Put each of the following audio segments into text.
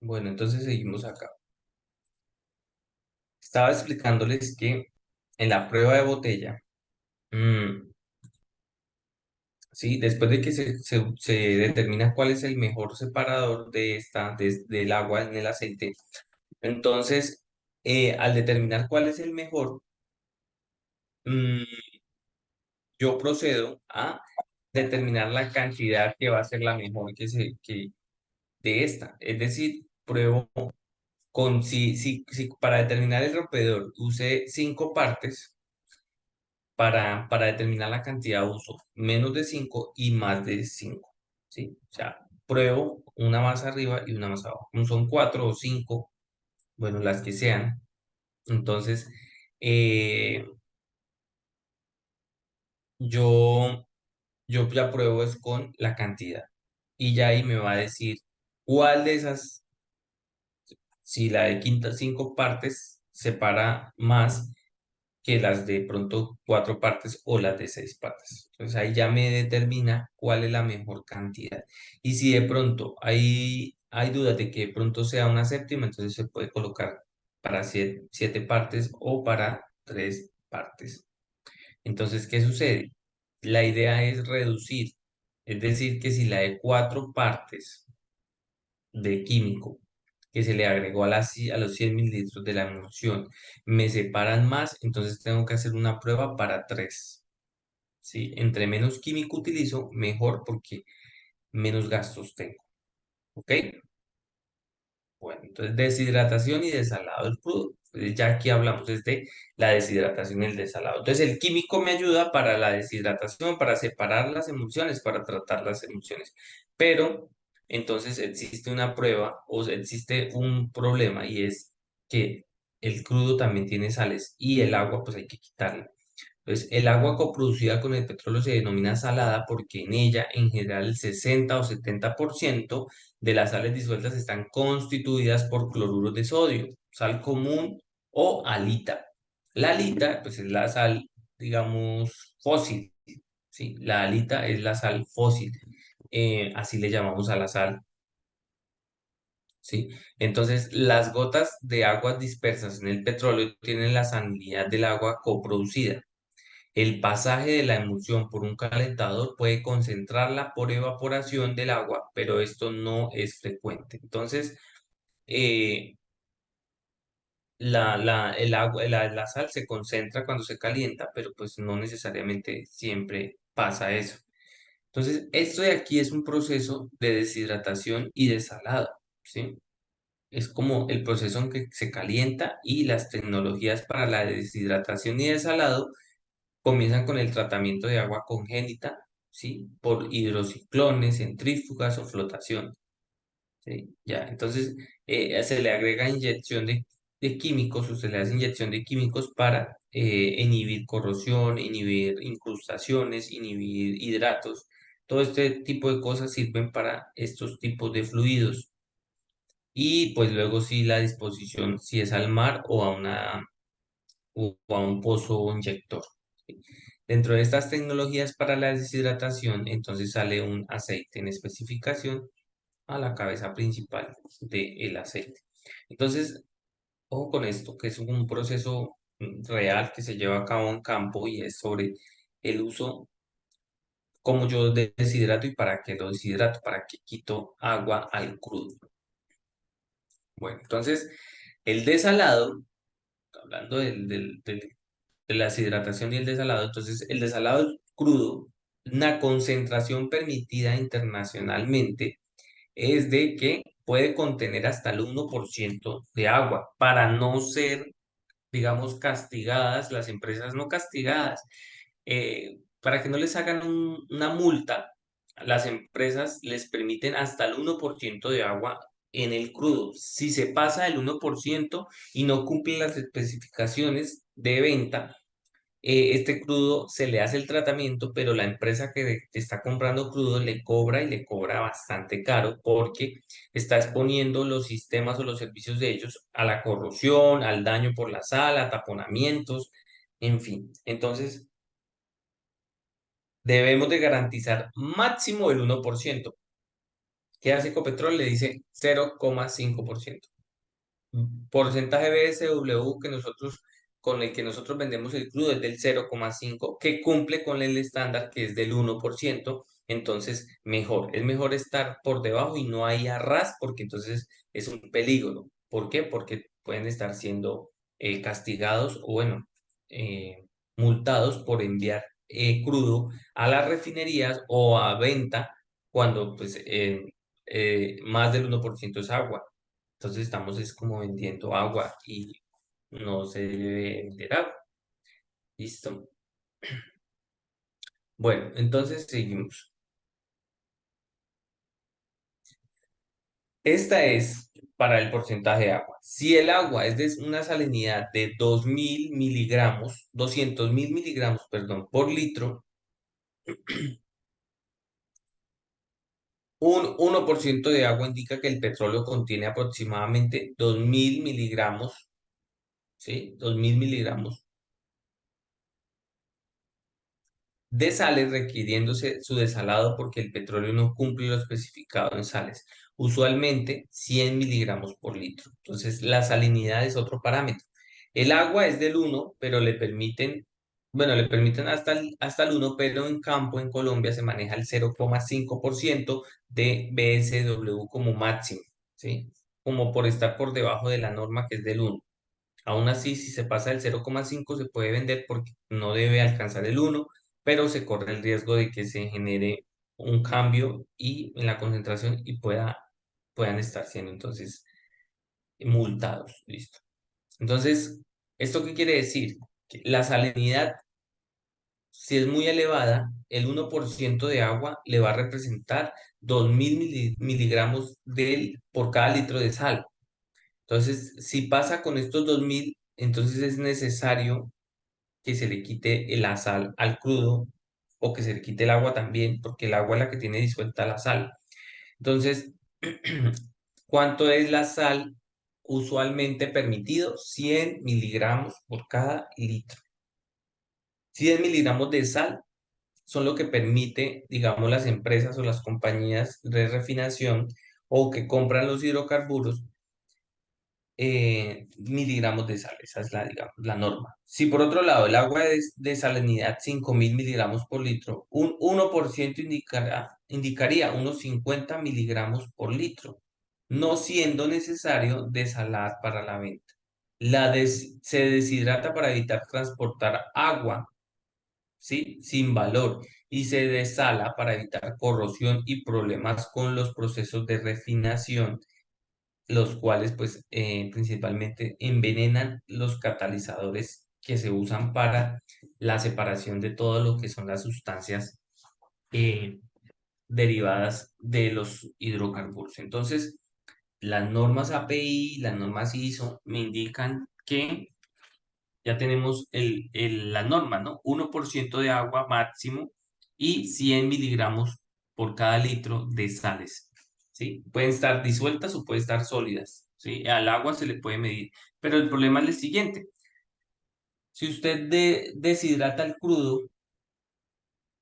Bueno, entonces seguimos acá. Estaba explicándoles que en la prueba de botella, mm, sí, después de que se determina cuál es el mejor separador del agua en el aceite, entonces, al determinar cuál es el mejor, mm, yo procedo a determinar la cantidad que va a ser la mejor de esta. Es decir, pruebo si para determinar el rompedor use 5 partes, para determinar la cantidad uso menos de 5 y más de 5, ¿sí? O sea, pruebo una más arriba y una más abajo. No son 4 o 5, bueno, las que sean. Entonces, eh, yo, yo ya pruebo es con la cantidad. Y ya ahí me va a decir cuál de esas, si la de quinta 5 partes separa más que las de pronto 4 partes o las de 6 partes. Entonces ahí ya me determina cuál es la mejor cantidad. Y si de pronto hay dudas de que de pronto sea una séptima, entonces se puede colocar para 7 partes o para 3 partes. Entonces, ¿qué sucede? La idea es reducir. Es decir, que si la de 4 partes de químico que se le agregó a los 100 mililitros de la emulsión me separan más, entonces tengo que hacer una prueba para 3. ¿Sí? Entre menos químico utilizo, mejor porque menos gastos tengo. ¿Ok? Bueno, entonces deshidratación y desalado del crudo. Entonces, ya aquí hablamos desde la deshidratación y el desalado. Entonces el químico me ayuda para la deshidratación, para separar las emulsiones, para tratar las emulsiones. Pero entonces existe una prueba o sea, existe un problema y es que el crudo también tiene sales y el agua pues hay que quitarla. Entonces, el agua coproducida con el petróleo se denomina salada porque en ella, en general, el 60 o 70% de las sales disueltas están constituidas por cloruros de sodio, sal común o halita. La halita, pues es la sal, digamos, fósil, ¿sí? La halita es la sal fósil, así le llamamos a la sal, ¿sí? Entonces, las gotas de aguas dispersas en el petróleo tienen la salinidad del agua coproducida. El pasaje de la emulsión por un calentador puede concentrarla por evaporación del agua, pero esto no es frecuente. Entonces, eh, el agua, la sal se concentra cuando se calienta, pero pues no necesariamente siempre pasa eso. Entonces, esto de aquí es un proceso de deshidratación y desalado, ¿sí? Es como el proceso en que se calienta y las tecnologías para la deshidratación y desalado comienzan con el tratamiento de agua congénita, ¿sí? Por hidrociclones, centrífugas o flotación, ¿sí? Ya, entonces se le agrega inyección de químicos o se le hace inyección de químicos para inhibir corrosión, inhibir incrustaciones, inhibir hidratos. Todo este tipo de cosas sirven para estos tipos de fluidos. Y pues luego sí la disposición, si es al mar o a un pozo inyector. ¿Sí? Dentro de estas tecnologías para la deshidratación, entonces sale un aceite en especificación a la cabeza principal del aceite. Entonces, ojo con esto, que es un proceso real que se lleva a cabo en campo y es sobre el uso, cómo yo deshidrato y para qué lo deshidrato, para qué quito agua al crudo. Bueno, entonces, el desalado, hablando de la deshidratación y el desalado. Entonces, el desalado crudo, una concentración permitida internacionalmente es de que puede contener hasta el 1% de agua para no ser, digamos, castigadas, las empresas no castigadas, para que no les hagan una multa, las empresas les permiten hasta el 1% de agua en el crudo. Si se pasa el 1% y no cumple las especificaciones de venta, este crudo se le hace el tratamiento, pero la empresa que te está comprando crudo le cobra y le cobra bastante caro porque está exponiendo los sistemas o los servicios de ellos a la corrosión, al daño por la sal, a taponamientos, en fin. Entonces, debemos de garantizar máximo el 1%. ¿Qué hace Ecopetrol? Le dice 0,5%. Porcentaje BSW que nosotros, con el que nosotros vendemos el crudo es del 0,5, que cumple con el estándar que es del 1%. Entonces mejor, es mejor estar por debajo y no hay arras, porque entonces es un peligro. ¿Por qué? Porque pueden estar siendo castigados o bueno, eh, multados por enviar crudo a las refinerías o a venta cuando pues más del 1% es agua. Entonces estamos es como vendiendo agua y no se debe vender agua. Listo. Bueno, entonces seguimos. Esta es para el porcentaje de agua. Si el agua es de una salinidad de 2000 miligramos, 200.000 miligramos, perdón, por litro, un 1% de agua indica que el petróleo contiene aproximadamente 2000 miligramos, ¿sí? 2000 miligramos de sales, requiriéndose su desalado porque el petróleo no cumple lo especificado en sales, usualmente 100 miligramos por litro. Entonces, la salinidad es otro parámetro. El agua es del 1, pero le permiten, bueno, le permiten hasta el 1, pero en campo en Colombia se maneja el 0,5% de BSW como máximo, ¿sí? Como por estar por debajo de la norma que es del 1. Aún así, si se pasa del 0,5 se puede vender porque no debe alcanzar el 1, pero se corre el riesgo de que se genere un cambio y en la concentración y puedan estar siendo entonces multados. Listo. Entonces, ¿esto qué quiere decir? Que la salinidad, si es muy elevada, el 1% de agua le va a representar 2000 miligramos por cada litro de sal. Entonces, si pasa con estos 2000, entonces es necesario que se le quite la sal al crudo o que se le quite el agua también, porque el agua es la que tiene disuelta la sal. Entonces, ¿cuánto es la sal usualmente permitido? 100 miligramos por cada litro. 100 miligramos de sal son lo que permite, digamos, las empresas o las compañías de refinación o que compran los hidrocarburos miligramos de sal. Esa es la, digamos, la norma. Si por otro lado el agua es de salinidad 5000 miligramos por litro, un 1% indicaría unos 50 miligramos por litro, no siendo necesario desalar para la venta. Se deshidrata para evitar transportar agua, ¿sí? Sin valor y se desala para evitar corrosión y problemas con los procesos de refinación, los cuales pues principalmente envenenan los catalizadores que se usan para la separación de todo lo que son las sustancias eh, derivadas de los hidrocarburos. Entonces, las normas API, las normas ISO me indican que ya tenemos la norma, ¿no? 1% de agua máximo y 100 miligramos por cada litro de sales, ¿sí? Pueden estar disueltas o pueden estar sólidas, ¿sí? Al agua se le puede medir, pero el problema es el siguiente. Si usted deshidrata el crudo,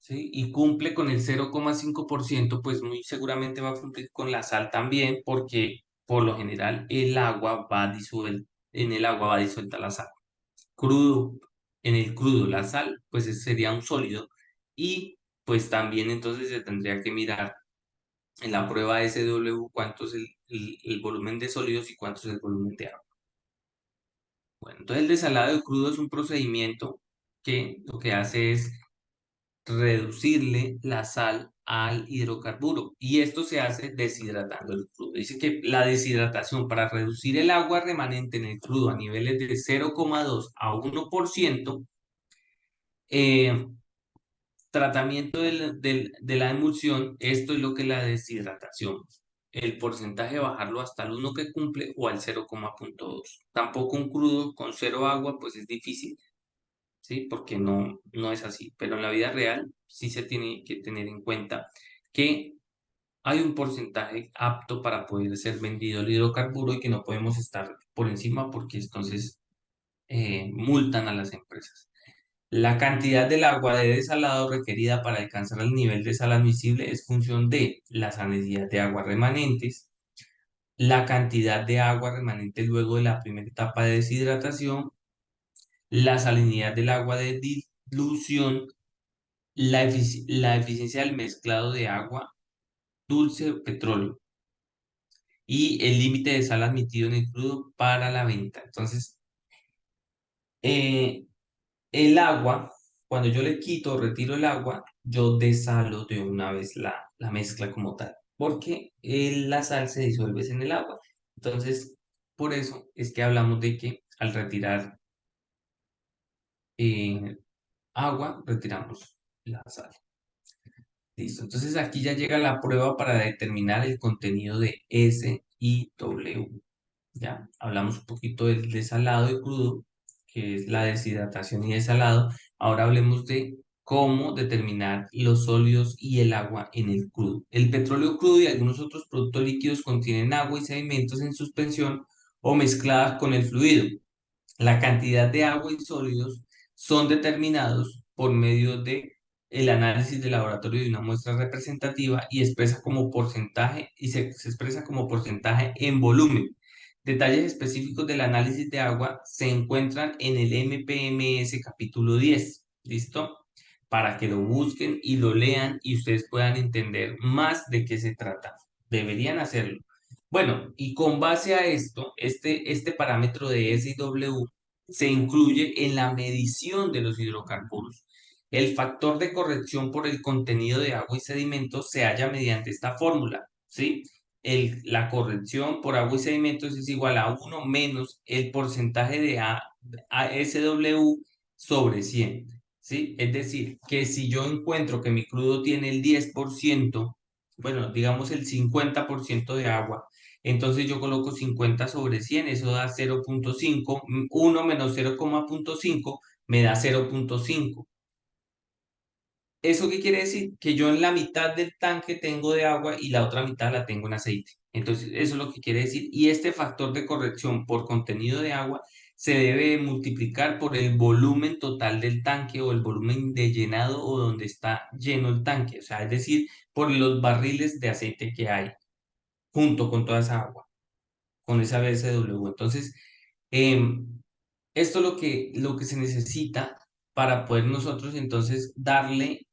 ¿sí? Y cumple con el 0,5%, pues muy seguramente va a cumplir con la sal también, porque por lo general en el agua va disuelta la sal crudo, en el crudo, la sal, pues sería un sólido y pues también entonces se tendría que mirar en la prueba SW cuánto es el volumen de sólidos y cuánto es el volumen de agua. Bueno, entonces el desalado de crudo es un procedimiento que lo que hace es reducirle la sal al hidrocarburo y esto se hace deshidratando el crudo. Dice que la deshidratación para reducir el agua remanente en el crudo a niveles de 0,2 a 1%, eh, tratamiento de la emulsión, esto es lo que es la deshidratación. El porcentaje bajarlo hasta el 1 que cumple o al 0,2. Tampoco un crudo con cero agua, pues es difícil, ¿sí? Porque no es así. Pero en la vida real sí se tiene que tener en cuenta que hay un porcentaje apto para poder ser vendido el hidrocarburo y que no podemos estar por encima porque entonces multan a las empresas. La cantidad del agua de desalado requerida para alcanzar el nivel de sal admisible es función de la salinidad de aguas remanentes, la cantidad de agua remanente luego de la primera etapa de deshidratación, la salinidad del agua de dilución, la eficiencia del mezclado de agua dulce o petróleo y el límite de sal admitido en el crudo para la venta. Entonces, eh, el agua, cuando yo le quito o retiro el agua, yo desalo de una vez la mezcla como tal, porque la sal se disuelve en el agua. Entonces, por eso es que hablamos de que al retirar eh, agua, retiramos la sal. Listo. Entonces aquí ya llega la prueba para determinar el contenido de S y W. Ya hablamos un poquito del desalado y crudo, que es la deshidratación y desalado. Ahora hablemos de cómo determinar los sólidos y el agua en el crudo. El petróleo crudo y algunos otros productos líquidos contienen agua y sedimentos en suspensión o mezcladas con el fluido. La cantidad de agua y sólidos son determinados por medio de el análisis de laboratorio de una muestra representativa y expresa como porcentaje y se expresa como porcentaje en volumen. Detalles específicos del análisis de agua se encuentran en el MPMS capítulo 10. ¿Listo? Para que lo busquen y lo lean y ustedes puedan entender más de qué se trata. Deberían hacerlo. Bueno, y con base a esto, este parámetro de S y W se incluye en la medición de los hidrocarburos. El factor de corrección por el contenido de agua y sedimentos se halla mediante esta fórmula, ¿sí? La corrección por agua y sedimentos es igual a 1 menos el porcentaje de ASW sobre 100, ¿sí? Es decir, que si yo encuentro que mi crudo tiene el 10%, bueno, digamos el 50% de agua, entonces yo coloco 50 sobre 100, eso da 0.5, 1 menos 0,5 me da 0.5. ¿Eso qué quiere decir? Que yo en la mitad del tanque tengo de agua y la otra mitad la tengo en aceite. Entonces, eso es lo que quiere decir. Y este factor de corrección por contenido de agua se debe multiplicar por el volumen total del tanque o el volumen de llenado o donde está lleno el tanque. O sea, es decir, por los barriles de aceite que hay junto con toda esa agua, con esa BSW. Entonces, esto es lo que se necesita para poder nosotros entonces darle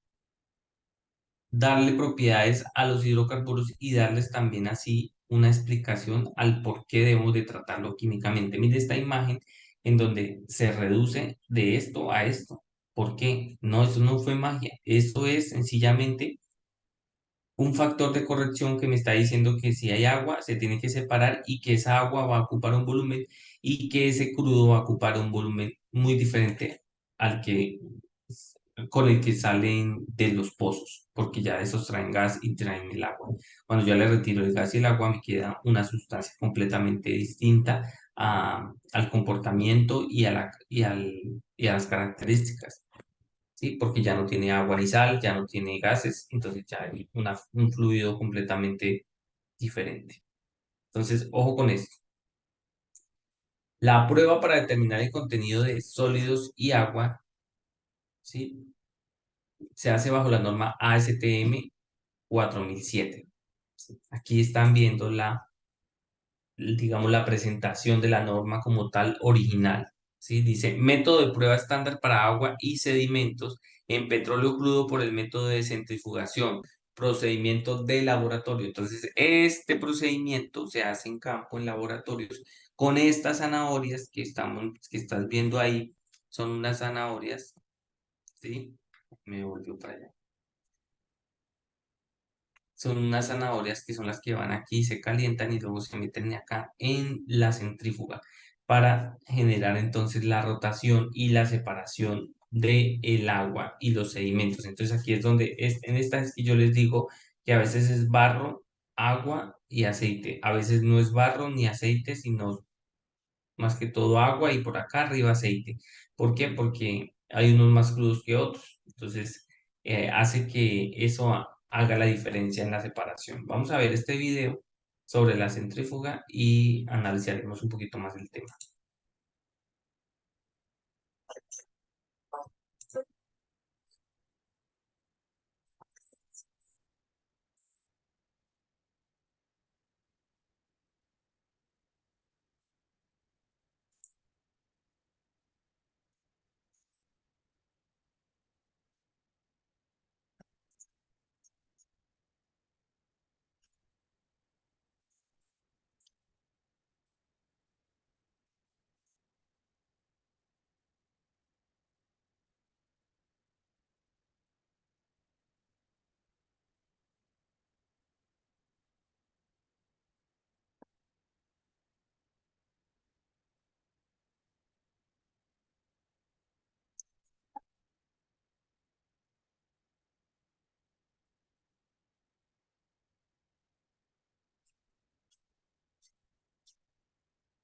propiedades a los hidrocarburos y darles también así una explicación al por qué debemos de tratarlo químicamente. Mire esta imagen en donde se reduce de esto a esto. ¿Por qué? No, eso no fue magia. Esto es sencillamente un factor de corrección que me está diciendo que si hay agua, se tiene que separar y que esa agua va a ocupar un volumen y que ese crudo va a ocupar un volumen muy diferente al que con el que salen de los pozos, porque ya esos traen gas y traen el agua. Cuando yo le retiro el gas y el agua, me queda una sustancia completamente distinta al comportamiento y a las características. ¿Sí? Porque ya no tiene agua ni sal, ya no tiene gases, entonces ya hay un fluido completamente diferente. Entonces, ojo con esto. La prueba para determinar el contenido de sólidos y agua, ¿sí? Se hace bajo la norma ASTM 4007. ¿Sí? Aquí están viendo digamos, la presentación de la norma como tal original. ¿Sí? Dice, método de prueba estándar para agua y sedimentos en petróleo crudo por el método de centrifugación, procedimiento de laboratorio. Entonces, este procedimiento se hace en campo, en laboratorios, con estas zanahorias que estás viendo ahí. Son unas zanahorias, ¿sí? Me volvió para allá. Son unas zanahorias que son las que van aquí, se calientan y luego se meten acá en la centrífuga para generar entonces la rotación y la separación del agua y los sedimentos. Entonces aquí es donde, en esta es que yo les digo que a veces es barro, agua y aceite. A veces no es barro ni aceite, sino más que todo agua y por acá arriba aceite. ¿Por qué? Porque hay unos más crudos que otros. Entonces, hace que eso haga la diferencia en la separación. Vamos a ver este video sobre la centrífuga y analizaremos un poquito más el tema.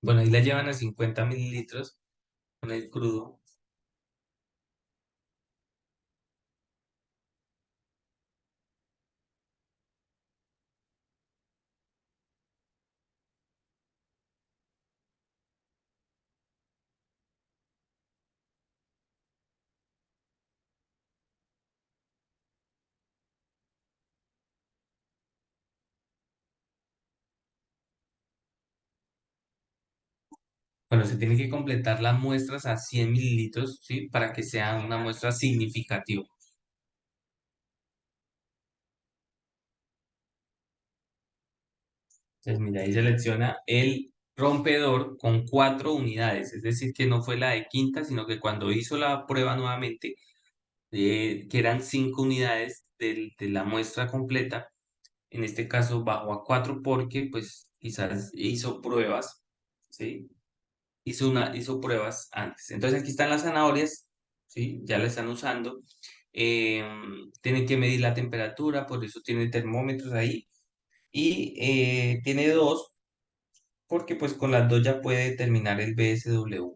Bueno, ahí la llevan a 50 mililitros con el crudo. Bueno, se tiene que completar las muestras a 100 mililitros, ¿sí? Para que sea una muestra significativa. Entonces, mira, ahí selecciona el rompedor con 4 unidades, es decir, que no fue la de quinta, sino que cuando hizo la prueba nuevamente, que eran 5 unidades de la muestra completa, en este caso bajó a 4 porque pues quizás hizo pruebas, ¿sí? Hizo pruebas antes. Entonces aquí están las zanahorias, ¿sí? Ya la están usando. Tienen que medir la temperatura, por eso tiene termómetros ahí. Y tiene dos, porque pues con las dos ya puede determinar el BSW,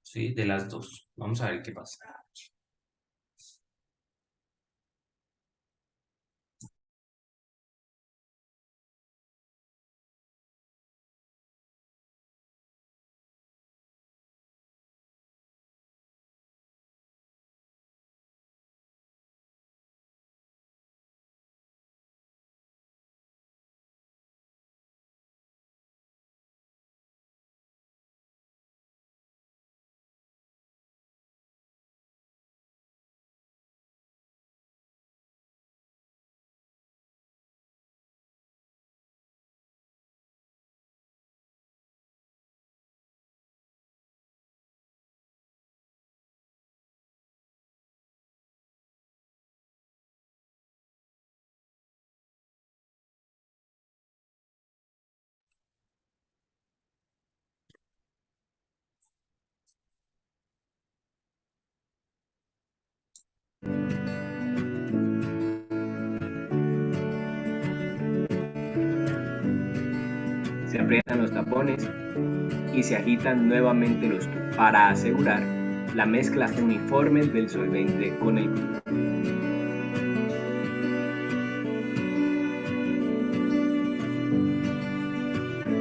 ¿sí? De las dos. Vamos a ver qué pasa. Se aprietan los tapones y se agitan nuevamente los tubos para asegurar la mezcla uniforme del solvente con el crudo.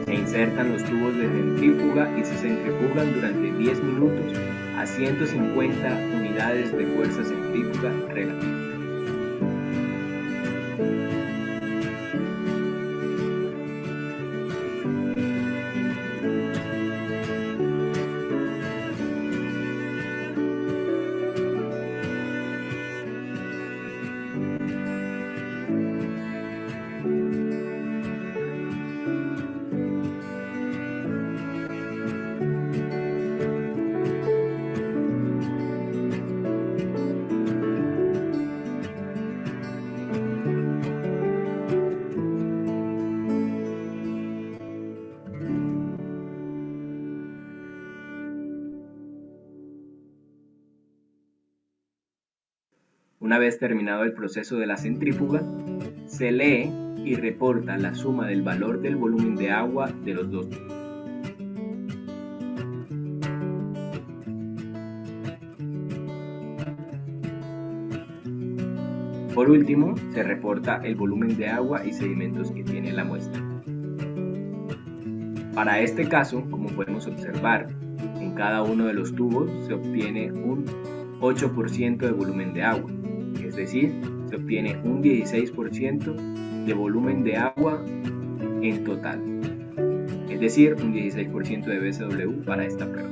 Se insertan los tubos de centrífuga y se centrifugan durante 10 minutos a 150 unidades de fuerza centrífuga relativa. Una vez terminado el proceso de la centrífuga, se lee y reporta la suma del valor del volumen de agua de los dos tubos. Por último, se reporta el volumen de agua y sedimentos que tiene la muestra. Para este caso, como podemos observar, en cada uno de los tubos se obtiene un 8% de volumen de agua, es decir, se obtiene un 16% de volumen de agua en total, es decir, un 16% de BSW para esta prueba.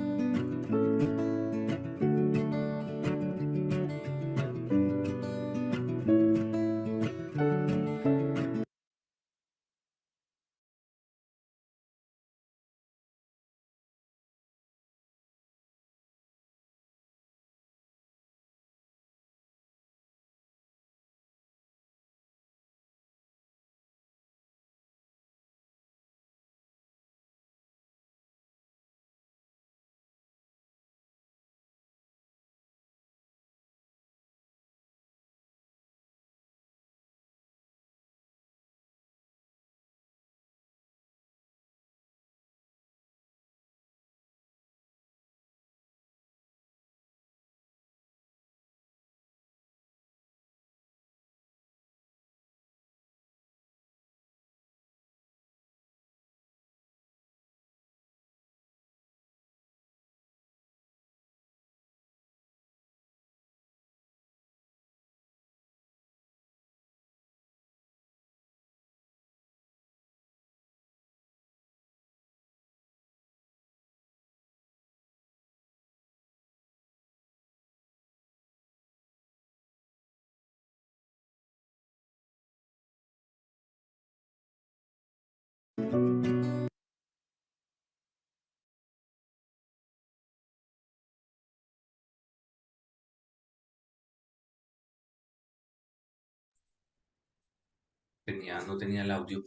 No tenía el audio.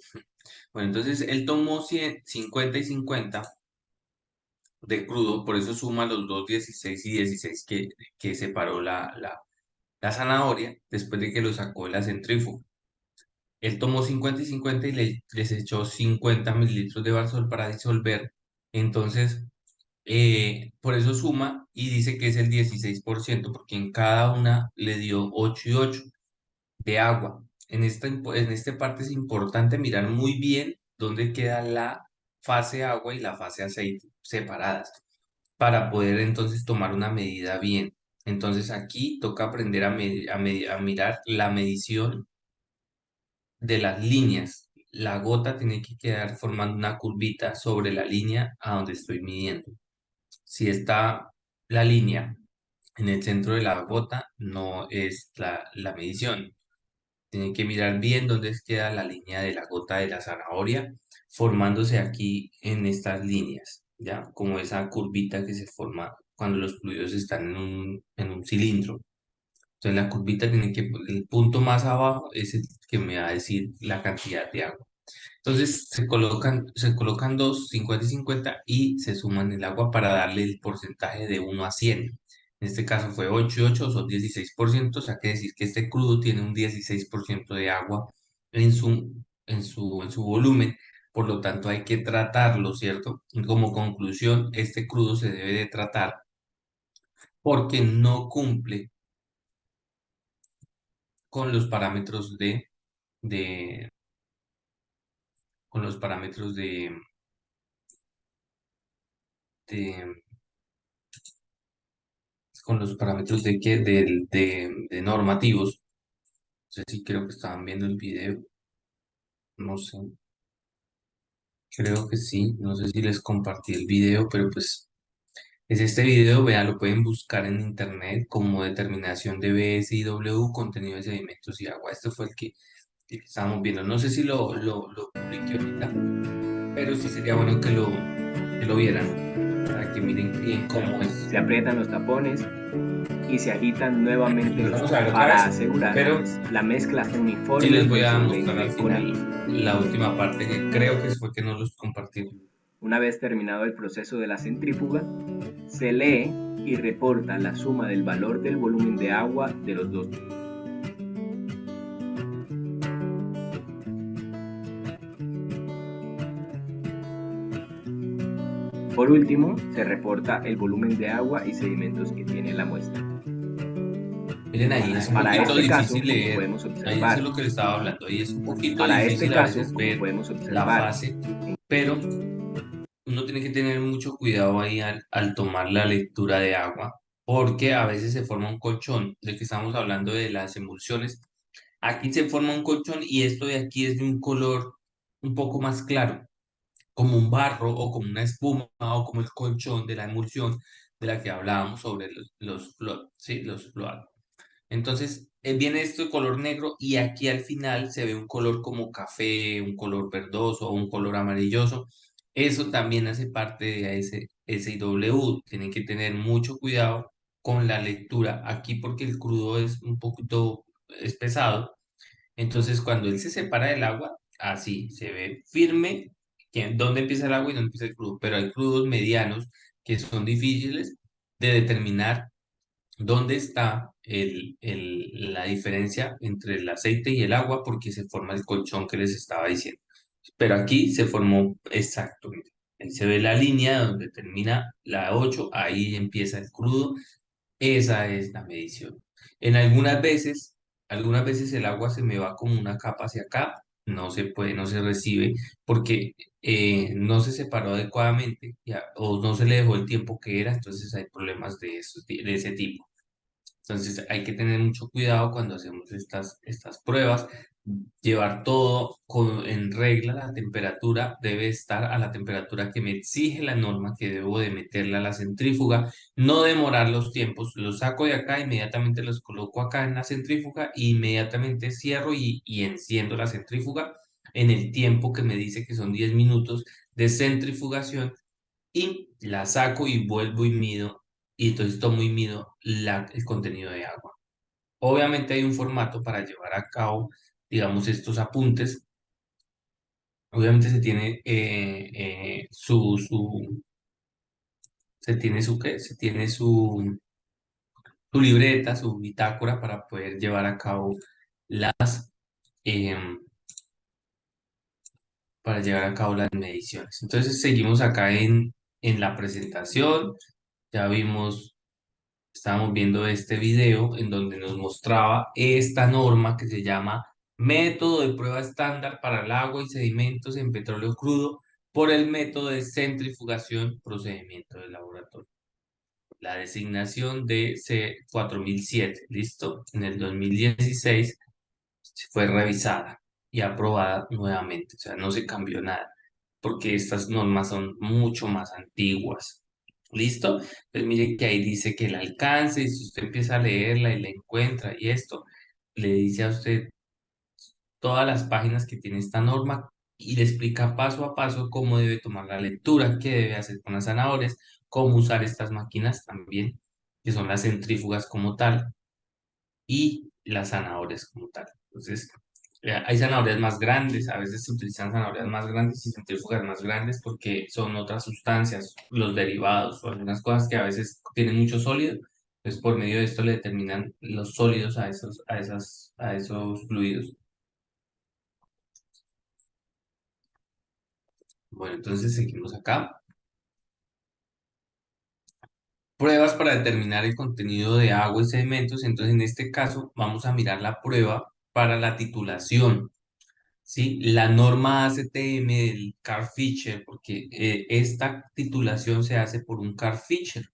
Bueno, entonces él tomó 50 y 50 de crudo, por eso suma los dos 16 y 16 que separó la zanahoria después de que lo sacó de la centrífuga. Él tomó 50 y 50 y les echó 50 mililitros de Barsol para disolver. Entonces, por eso suma y dice que es el 16% porque en cada una le dio 8 y 8 de agua. En esta parte es importante mirar muy bien dónde queda la fase agua y la fase aceite separadas para poder entonces tomar una medida bien. Entonces aquí toca aprender a mirar la medición de las líneas. La gota tiene que quedar formando una curvita sobre la línea a donde estoy midiendo. Si está la línea en el centro de la gota, no es la medición. Tienen que mirar bien dónde queda la línea de la gota de la zanahoria, formándose aquí en estas líneas, ¿ya? Como esa curvita que se forma cuando los fluidos están en un cilindro. Entonces la curvita tiene que, el punto más abajo es el que me va a decir la cantidad de agua. Entonces se colocan dos, 50 y 50 y se suman el agua para darle el porcentaje de 1 a 100. En este caso fue 8 y 8, son 16%, o sea que decir que este crudo tiene un 16% de agua en su volumen, por lo tanto hay que tratarlo, ¿cierto? Y como conclusión, este crudo se debe de tratar porque no cumple con los parámetros de, con los parámetros de con los parámetros de normativos. No sé si creo que estaban viendo el video, no sé, creo que sí, no sé si les compartí el video, pero pues es este video, vean, lo pueden buscar en internet como determinación de BSIW, contenido de sedimentos y agua. Este fue el que estábamos viendo. No sé si lo publiqué ahorita, pero sí sería bueno que lo vieran para que miren bien cómo es. Se aprietan los tapones y se agitan nuevamente Los los vamos a ver otra para vez, asegurar pero la mezcla sí uniforme les voy del a mostrar al solvente con el final líquido. la última parte que creo que fue que no los compartí. Una vez terminado el proceso de la centrífuga, se lee y reporta la suma del valor del volumen de agua de los dos tubos. Por último, se reporta el volumen de agua y sedimentos que tiene la muestra. Miren, ahí es un Para poquito este caso, difícil como leer, podemos ahí eso es observar, lo que le estaba hablando, ahí es un poquito para este difícil a caso, veces como ver podemos la observar, fase, pero uno tiene que tener mucho cuidado ahí al tomar la lectura de agua, porque a veces se forma un colchón, de que estamos hablando de las emulsiones. Aquí se forma un colchón y esto de aquí es de un color un poco más claro, como un barro o como una espuma o como el colchón de la emulsión de la que hablábamos sobre los float, ¿sí? Los float. Entonces, viene esto de color negro y aquí al final se ve un color como café, un color verdoso o un color amarilloso. Eso también hace parte de ese SIW. Tienen que tener mucho cuidado con la lectura aquí porque el crudo es un poquito es pesado. Entonces, cuando él se separa del agua, así se ve firme dónde empieza el agua y dónde empieza el crudo. Pero hay crudos medianos que son difíciles de determinar dónde está la diferencia entre el aceite y el agua porque se forma el colchón que les estaba diciendo. Pero aquí se formó exacto. Mire. Ahí se ve la línea donde termina la 8, ahí empieza el crudo. Esa es la medición. En algunas veces el agua se me va como una capa hacia acá, no se puede, no se recibe porque no se separó adecuadamente ya, o no se le dejó el tiempo que era, entonces hay problemas de ese tipo. Entonces hay que tener mucho cuidado cuando hacemos estas pruebas, llevar todo en regla, la temperatura debe estar a la temperatura que me exige la norma que debo de meterla a la centrífuga, no demorar los tiempos, los saco de acá, inmediatamente los coloco acá en la centrífuga, e inmediatamente cierro y enciendo la centrífuga. en el tiempo que me dice que son 10 minutos de centrifugación y la saco y vuelvo y mido, y entonces tomo y mido el contenido de agua. Obviamente hay un formato para llevar a cabo, digamos, estos apuntes. Obviamente se tiene se tiene su, ¿qué? Se tiene su libreta, su bitácora para poder llevar a cabo las, em, para llevar a cabo las mediciones. Entonces seguimos acá en la presentación. Ya vimos, estábamos viendo este video en donde nos mostraba esta norma que se llama Método de prueba estándar para el agua y sedimentos en petróleo crudo por el método de centrifugación, procedimiento de laboratorio. La designación de C4007, ¿listo? En el 2016 fue revisada y aprobada nuevamente, o sea, no se cambió nada, porque estas normas son mucho más antiguas. ¿Listo? Pues mire que ahí dice que el alcance, y si usted empieza a leerla y la encuentra y esto, le dice a usted todas las páginas que tiene esta norma y le explica paso a paso cómo debe tomar la lectura, qué debe hacer con las zanahorias, cómo usar estas máquinas también, que son las centrífugas como tal, y las zanahorias como tal. Entonces, hay zanahorias más grandes, a veces se utilizan zanahorias más grandes y centrífugas más grandes porque son otras sustancias, los derivados o algunas cosas que a veces tienen mucho sólido. Entonces, por medio de esto le determinan los sólidos a esos fluidos. Bueno, entonces seguimos acá. Pruebas para determinar el contenido de agua y sedimentos. Entonces, en este caso, vamos a mirar la prueba para la titulación. ¿Sí? La norma ACTM del Carl Fisher, porque esta titulación se hace por un Carl Fisher.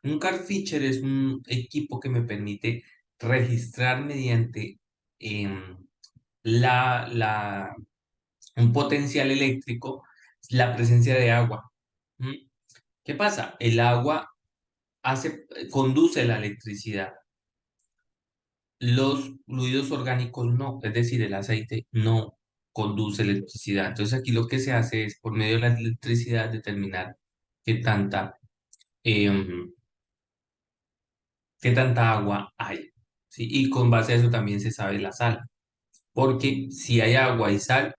Un Carl Fisher es un equipo que me permite registrar mediante em, la, la, un potencial eléctrico la presencia de agua. ¿Mm? ¿Qué pasa? El agua conduce la electricidad. Los fluidos orgánicos no, es decir, el aceite no conduce electricidad. Entonces aquí lo que se hace es, por medio de la electricidad, determinar qué tanta, em, qué tanta agua hay. ¿Sí? Y con base a eso también se sabe la sal. Porque si hay agua y sal,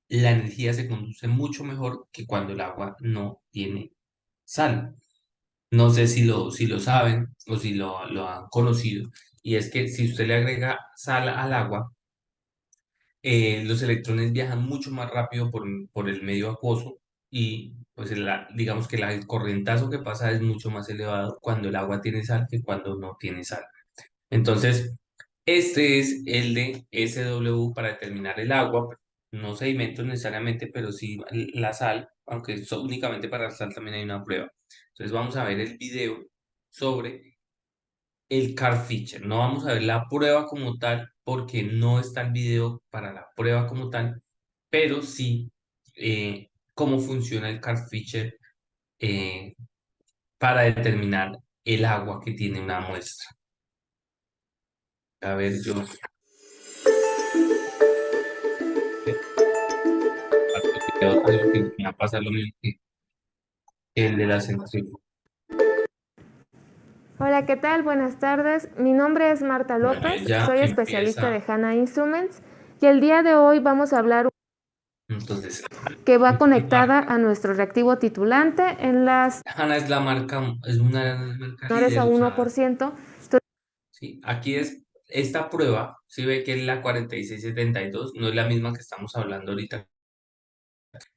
la energía se conduce mucho mejor que cuando el agua no tiene sal. No sé si lo saben o si lo han conocido. Y es que si usted le agrega sal al agua, los electrones viajan mucho más rápido por el medio acuoso y pues digamos que el corrientazo que pasa es mucho más elevado cuando el agua tiene sal que cuando no tiene sal. Entonces, este es el de SW para determinar el agua, no sedimentos necesariamente, pero sí la sal, aunque únicamente para la sal también hay una prueba. Entonces vamos a ver el video sobre el car feature. No vamos a ver la prueba como tal porque no está el video para la prueba como tal, pero sí cómo funciona el car feature eh, para determinar el agua que tiene una muestra. A ver, yo comparto el video, algo que me va a pasar lo mismo que el de la centrífuga. Hola, ¿qué tal? Buenas tardes. Mi nombre es Marta Bueno, López, ella soy especialista de empieza, HANA Instruments y el día de hoy vamos a hablar entonces, que va conectada a nuestro reactivo titulante en las HANA es la marca, es una de las marcas menores a líder 1%. ¿sí? Aquí es esta prueba, si ve que es la 4672, no es la misma que estamos hablando ahorita,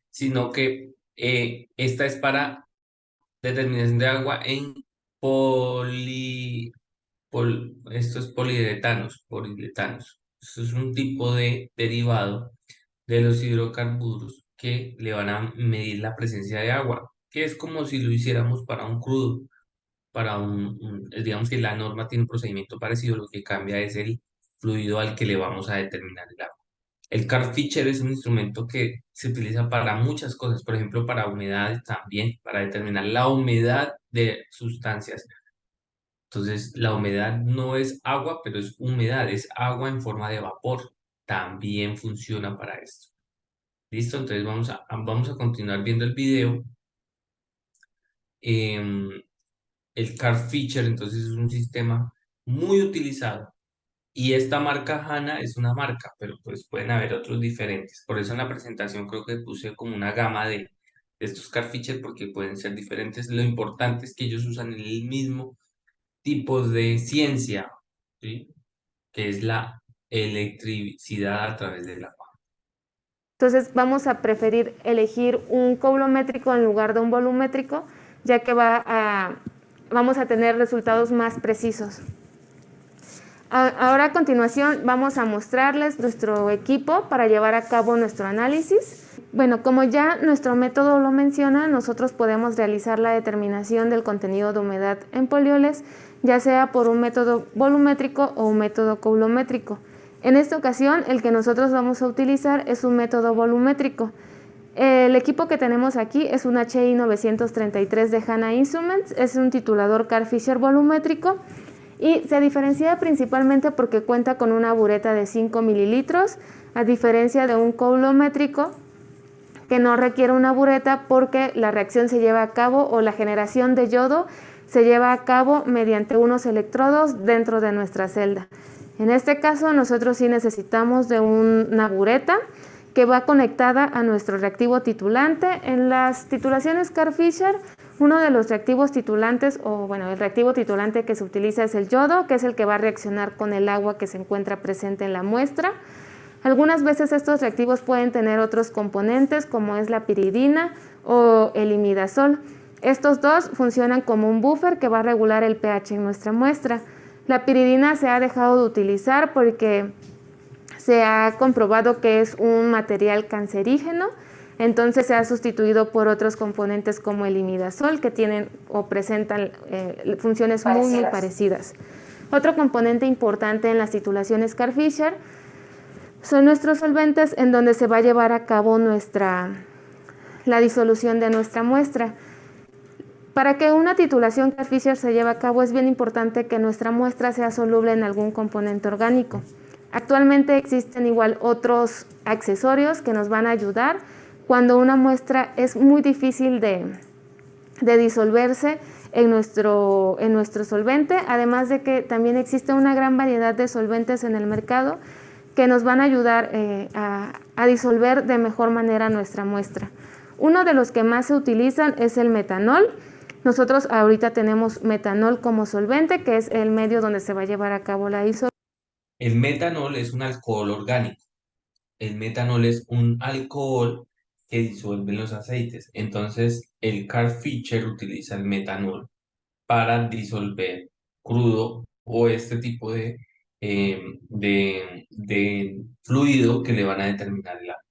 sino que esta es para determinación de agua en poli, esto es poliuretanos. Esto es un tipo de derivado de los hidrocarburos que le van a medir la presencia de agua, que es como si lo hiciéramos para un crudo, digamos que la norma tiene un procedimiento parecido, lo que cambia es el fluido al que le vamos a determinar el agua. El Car Fisher es un instrumento que se utiliza para muchas cosas, por ejemplo, para humedades también, para determinar la humedad de sustancias. Entonces, la humedad no es agua, pero es humedad, es agua en forma de vapor. También funciona para esto. Listo, entonces vamos a continuar viendo el video. Em, el Card Feature, entonces es un sistema muy utilizado. Y esta marca HANA es una marca, pero pues pueden haber otros diferentes. Por eso en la presentación creo que puse como una gama de estos Card Feature porque pueden ser diferentes. Lo importante es que ellos usan el mismo tipo de ciencia, ¿sí? Que es la electricidad a través de la. Entonces vamos a preferir elegir un coulométrico en lugar de un volumétrico, ya que vamos a tener resultados más precisos. Ahora a continuación vamos a mostrarles nuestro equipo para llevar a cabo nuestro análisis. Bueno, como ya nuestro método lo menciona, nosotros podemos realizar la determinación del contenido de humedad en polioles, ya sea por un método volumétrico o un método coulométrico. En esta ocasión, el que nosotros vamos a utilizar es un método volumétrico. El equipo que tenemos aquí es un HI 933 de HANA Instruments, es un titulador Card Feature volumétrico y se diferencia principalmente porque cuenta con una bureta de 5 mililitros, a diferencia de un coulométrico que no requiere una bureta porque la reacción se lleva a cabo o la generación de yodo se lleva a cabo mediante unos electrodos dentro de nuestra celda. En este caso nosotros sí necesitamos de una bureta que va conectada a nuestro reactivo titulante. En las titulaciones Card Feature, uno de los reactivos titulantes, el reactivo titulante que se utiliza es el yodo, que es el que va a reaccionar con el agua que se encuentra presente en la muestra. Algunas veces estos reactivos pueden tener otros componentes como es la piridina o el imidazol. Estos dos funcionan como un buffer que va a regular el pH en nuestra muestra. La piridina se ha dejado de utilizar porque se ha comprobado que es un material cancerígeno, entonces se ha sustituido por otros componentes como el imidazol que tienen o presentan funciones muy parecidas. Otro componente importante en las titulaciones Card Feature son nuestros solventes en donde se va a llevar a cabo la disolución de nuestra muestra. Para que una titulación Card Feature se lleve a cabo es bien importante que nuestra muestra sea soluble en algún componente orgánico. Actualmente existen igual otros accesorios que nos van a ayudar cuando una muestra es muy difícil de disolverse en nuestro solvente, además de que también existe una gran variedad de solventes en el mercado que nos van a ayudar a disolver de mejor manera nuestra muestra. Uno de los que más se utilizan es el metanol. Nosotros ahorita tenemos metanol como solvente, que es el medio donde se va a llevar a cabo la disolución. El metanol es un alcohol orgánico. El metanol es un alcohol que disuelve en los aceites. Entonces, el Card Feature utiliza el metanol para disolver crudo o este tipo de fluido que le van a determinar el agua.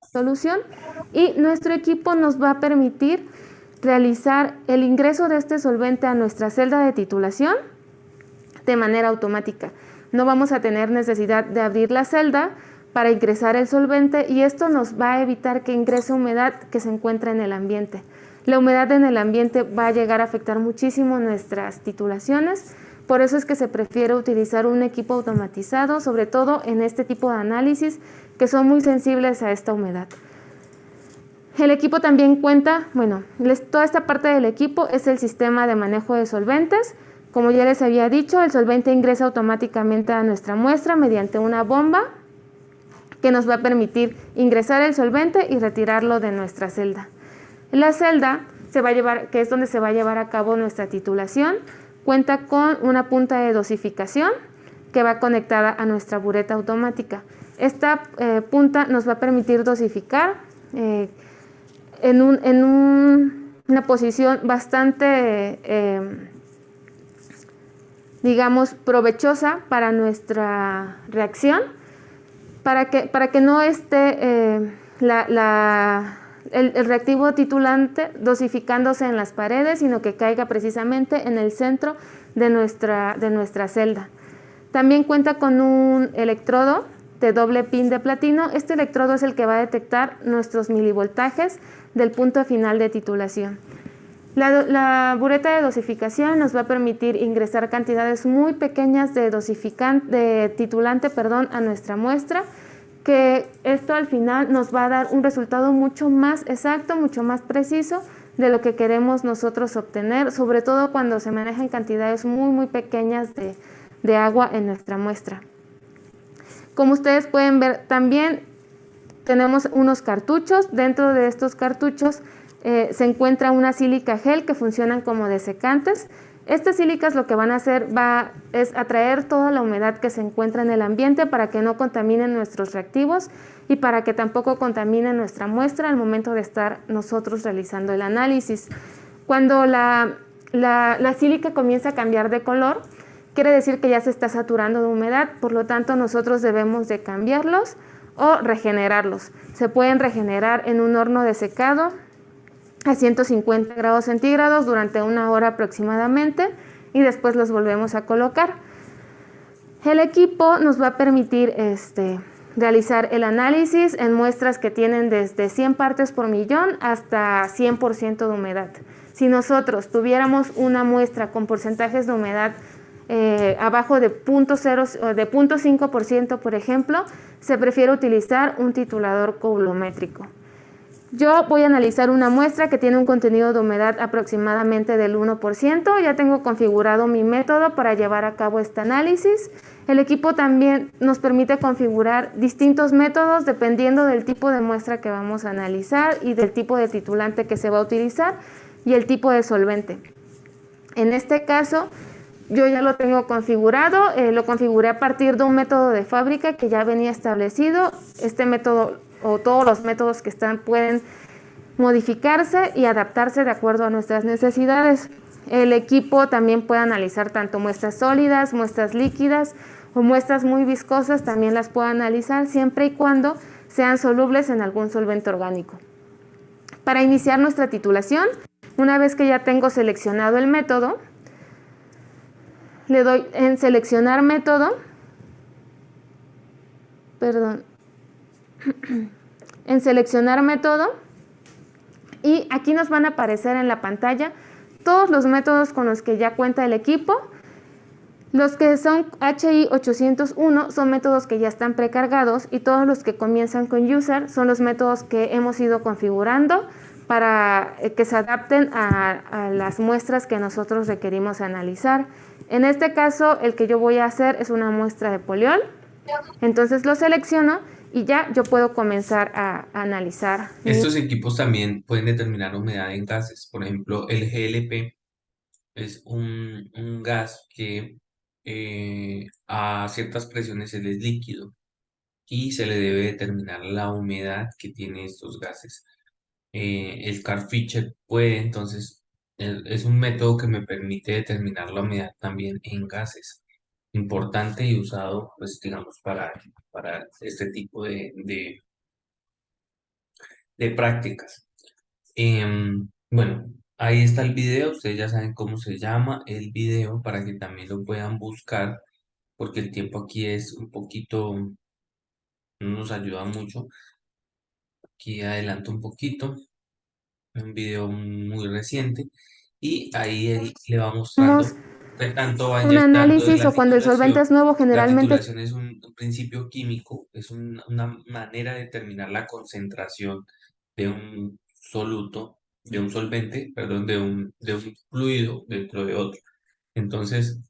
Solución, y nuestro equipo nos va a permitir realizar el ingreso de este solvente a nuestra celda de titulación de manera automática. No vamos a tener necesidad de abrir la celda para ingresar el solvente y esto nos va a evitar que ingrese humedad que se encuentra en el ambiente. La humedad en el ambiente va a llegar a afectar muchísimo nuestras titulaciones, por eso es que se prefiere utilizar un equipo automatizado, sobre todo en este tipo de análisis que son muy sensibles a esta humedad. El equipo también cuenta, toda esta parte del equipo es el sistema de manejo de solventes. Como ya les había dicho, el solvente ingresa automáticamente a nuestra muestra mediante una bomba que nos va a permitir ingresar el solvente y retirarlo de nuestra celda. La celda que es donde se va a llevar a cabo nuestra titulación, cuenta con una punta de dosificación que va conectada a nuestra bureta automática. Esta punta nos va a permitir dosificar en una posición bastante, provechosa para nuestra reacción, para que no esté el reactivo titulante dosificándose en las paredes, sino que caiga precisamente en el centro de nuestra celda. También cuenta con un electrodo de doble pin de platino. Este electrodo es el que va a detectar nuestros milivoltajes del punto final de titulación. La bureta de dosificación nos va a permitir ingresar cantidades muy pequeñas de titulante a nuestra muestra, que esto al final nos va a dar un resultado mucho más exacto, mucho más preciso de lo que queremos nosotros obtener, sobre todo cuando se manejan cantidades muy pequeñas de agua en nuestra muestra. Como ustedes pueden ver, también tenemos unos cartuchos. Dentro de estos cartuchos se encuentra una sílica gel que funcionan como desecantes. Estas sílicas lo que van a hacer es atraer toda la humedad que se encuentra en el ambiente para que no contaminen nuestros reactivos y para que tampoco contaminen nuestra muestra al momento de estar nosotros realizando el análisis. Cuando la sílica comienza a cambiar de color, quiere decir que ya se está saturando de humedad, por lo tanto nosotros debemos de cambiarlos o regenerarlos. Se pueden regenerar en un horno de secado a 150 grados centígrados durante 1 hora aproximadamente y después los volvemos a colocar. El equipo nos va a permitir realizar el análisis en muestras que tienen desde 100 partes por millón hasta 100% de humedad. Si nosotros tuviéramos una muestra con porcentajes de humedad abajo de 0.5%, por ejemplo, se prefiere utilizar un titulador coulométrico. Yo voy a analizar una muestra que tiene un contenido de humedad aproximadamente del 1%. Ya tengo configurado mi método para llevar a cabo este análisis. El equipo también nos permite configurar distintos métodos dependiendo del tipo de muestra que vamos a analizar y del tipo de titulante que se va a utilizar y el tipo de solvente. En este caso, yo ya lo tengo configurado, lo configuré a partir de un método de fábrica que ya venía establecido. Este método o todos los métodos que están pueden modificarse y adaptarse de acuerdo a nuestras necesidades. El equipo también puede analizar tanto muestras sólidas, muestras líquidas o muestras muy viscosas, también las puede analizar siempre y cuando sean solubles en algún solvente orgánico. Para iniciar nuestra titulación, una vez que ya tengo seleccionado el método, le doy en seleccionar método, en seleccionar método, y aquí nos van a aparecer en la pantalla todos los métodos con los que ya cuenta el equipo. Los que son HI 801 son métodos que ya están precargados y todos los que comienzan con user son los métodos que hemos ido configurando para que se adapten a las muestras que nosotros requerimos analizar. En este caso, el que yo voy a hacer es una muestra de poliol. Entonces lo selecciono y ya yo puedo comenzar a analizar. Estos equipos también pueden determinar humedad en gases. Por ejemplo, el GLP es un gas que a ciertas presiones él es líquido y se le debe determinar la humedad que tiene estos gases. El Carl-Fischer puede, entonces, es un método que me permite determinar la humedad también en gases. Importante y usado, pues, digamos, para este tipo de prácticas. Bueno, ahí está el video, ustedes ya saben cómo se llama el video para que también lo puedan buscar, porque el tiempo aquí es un poquito, no nos ayuda mucho. Aquí adelanto un poquito, un video muy reciente, y ahí él le va mostrando qué tanto va Un inyectando de análisis la o cuando el solvente titulación. es nuevo, La generalmente titulación es un principio químico, es una manera de determinar la concentración de un soluto, de un solvente, perdón, de un fluido dentro de otro. Entonces,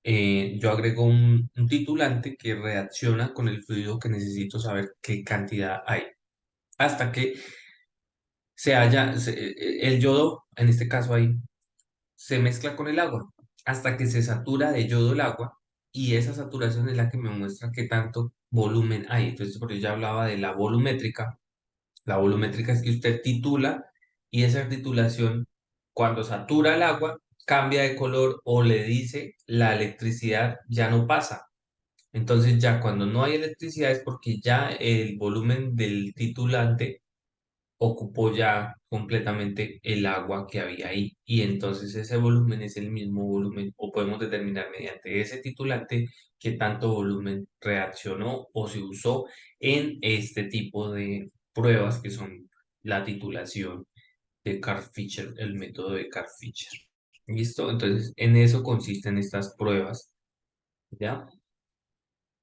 yo agrego un titulante que reacciona con el fluido que necesito saber qué cantidad hay, hasta que el yodo, en este caso ahí, se mezcla con el agua hasta que se satura de yodo el agua, y esa saturación es la que me muestra qué tanto volumen hay. Entonces, por eso ya hablaba de la volumétrica. La volumétrica es que usted titula y esa titulación, cuando satura el agua, cambia de color o le dice la electricidad ya no pasa. Entonces ya cuando no hay electricidad es porque ya el volumen del titulante ocupó ya completamente el agua que había ahí, y entonces ese volumen es el mismo volumen, o podemos determinar mediante ese titulante qué tanto volumen reaccionó o se usó en este tipo de pruebas que son la titulación de Carl-Fischer, el método de Carl-Fischer. ¿Listo? Entonces en eso consisten estas pruebas, ¿ya?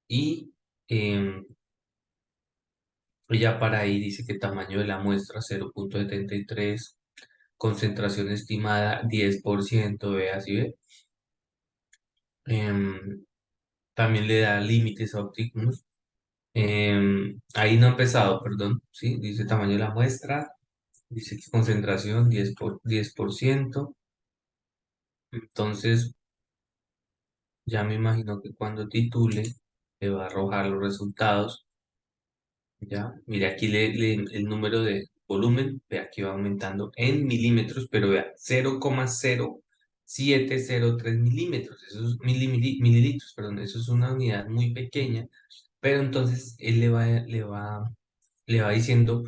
Y em, Y ya para ahí dice que tamaño de la muestra 0,73, concentración estimada 10%, vea si ve. Em, También le da límites óptimos. Ahí no ha empezado, perdón, ¿sí? Dice tamaño de la muestra, dice que concentración 10%. Entonces, ya me imagino que cuando titule, le va a arrojar los resultados. Ya, mire, aquí el número de volumen, ve aquí va aumentando en milímetros, pero vea, 0,0703 milímetros, eso es mililitros, perdón, eso es una unidad muy pequeña, pero entonces él le va diciendo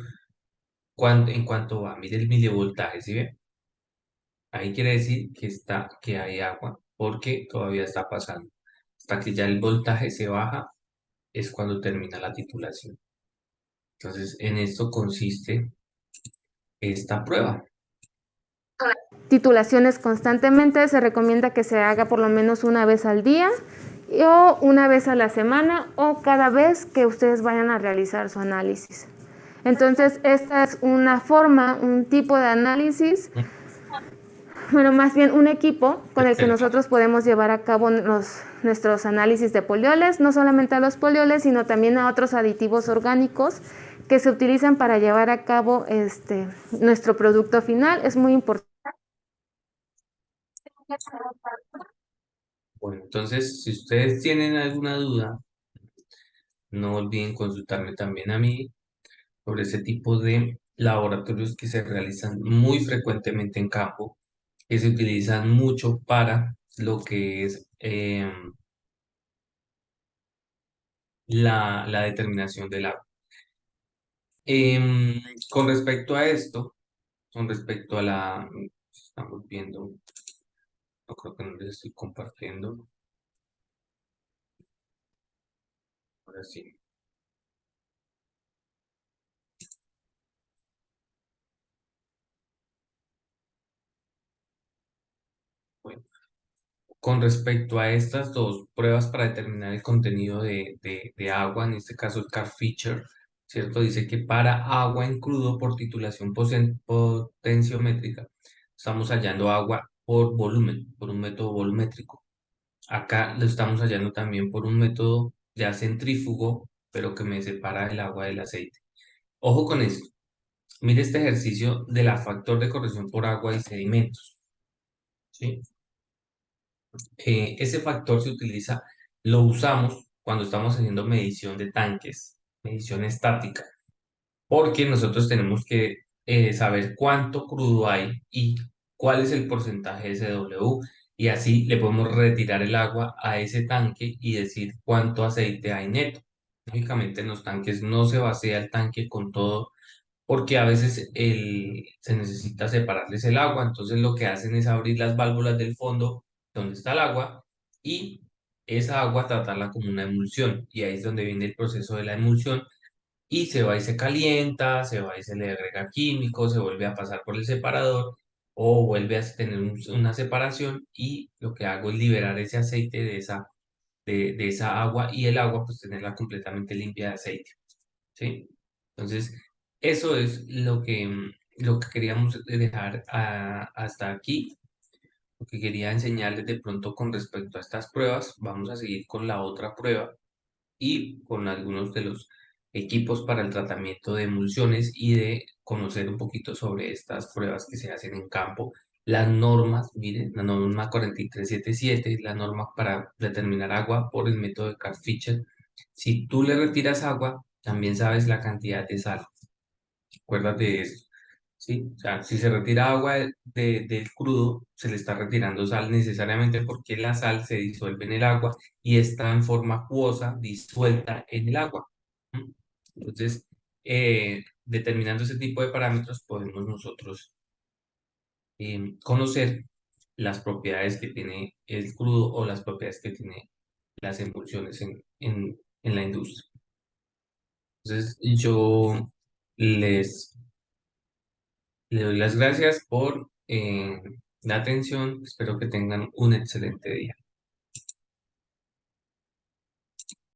en cuánto va. Mire el milivoltaje, ¿sí ve? Ahí quiere decir que hay agua, porque todavía está pasando. Hasta que ya el voltaje se baja, es cuando termina la titulación. Entonces, en esto consiste esta prueba. Titulaciones constantemente, se recomienda que se haga por lo menos una vez al día o una vez a la semana o cada vez que ustedes vayan a realizar su análisis. Entonces, esta es una forma, un tipo de análisis, bueno, más bien un equipo con el que Excelente. nosotros podemos llevar a cabo nuestros análisis de polioles, no solamente a los polioles, sino también a otros aditivos orgánicos que se utilizan para llevar a cabo nuestro producto final. Es muy importante. Bueno, entonces, si ustedes tienen alguna duda, no olviden consultarme también a mí sobre ese tipo de laboratorios que se realizan muy frecuentemente en campo, que se utilizan mucho para lo que es la determinación del agua. Em, con respecto a esto, con respecto a estamos viendo, no creo que no les estoy compartiendo, ahora sí. Bueno, con respecto a estas dos pruebas para determinar el contenido de agua, en este caso el Car-Fischer, ¿cierto? Dice que para agua en crudo por titulación potenciométrica, estamos hallando agua por volumen, por un método volumétrico. Acá lo estamos hallando también por un método ya centrífugo, pero que me separa el agua del aceite. Ojo con esto. Mire este ejercicio de la factor de corrección por agua y sedimentos, ¿sí? Ese factor se utiliza, lo usamos cuando estamos haciendo medición de tanques, medición estática, porque nosotros tenemos que saber cuánto crudo hay y cuál es el porcentaje de SW, y así le podemos retirar el agua a ese tanque y decir cuánto aceite hay neto. Lógicamente en los tanques no se vacía el tanque con todo porque a veces se necesita separarles el agua, entonces lo que hacen es abrir las válvulas del fondo donde está el agua y esa agua tratarla como una emulsión, y ahí es donde viene el proceso de la emulsión, y se va y se calienta, se va y se le agrega químicos, se vuelve a pasar por el separador o vuelve a tener una separación, y lo que hago es liberar ese aceite de esa agua, y el agua pues tenerla completamente limpia de aceite, ¿sí? Entonces, eso es lo que queríamos dejar hasta aquí, lo que quería enseñarles de pronto con respecto a estas pruebas. Vamos a seguir con la otra prueba y con algunos de los equipos para el tratamiento de emulsiones y de conocer un poquito sobre estas pruebas que se hacen en campo. Las normas, miren, la norma 4377 es la norma para determinar agua por el método de Carl-Fischer. Si tú le retiras agua, también sabes la cantidad de sal. Acuérdate de eso, ¿sí? O sea, si se retira agua del crudo, se le está retirando sal necesariamente, porque la sal se disuelve en el agua y está en forma acuosa, disuelta en el agua. ¿M? Entonces, determinando ese tipo de parámetros, podemos nosotros conocer las propiedades que tiene el crudo o las propiedades que tiene las emulsiones en la industria. Entonces, yo les le doy las gracias por la atención. Espero que tengan un excelente día.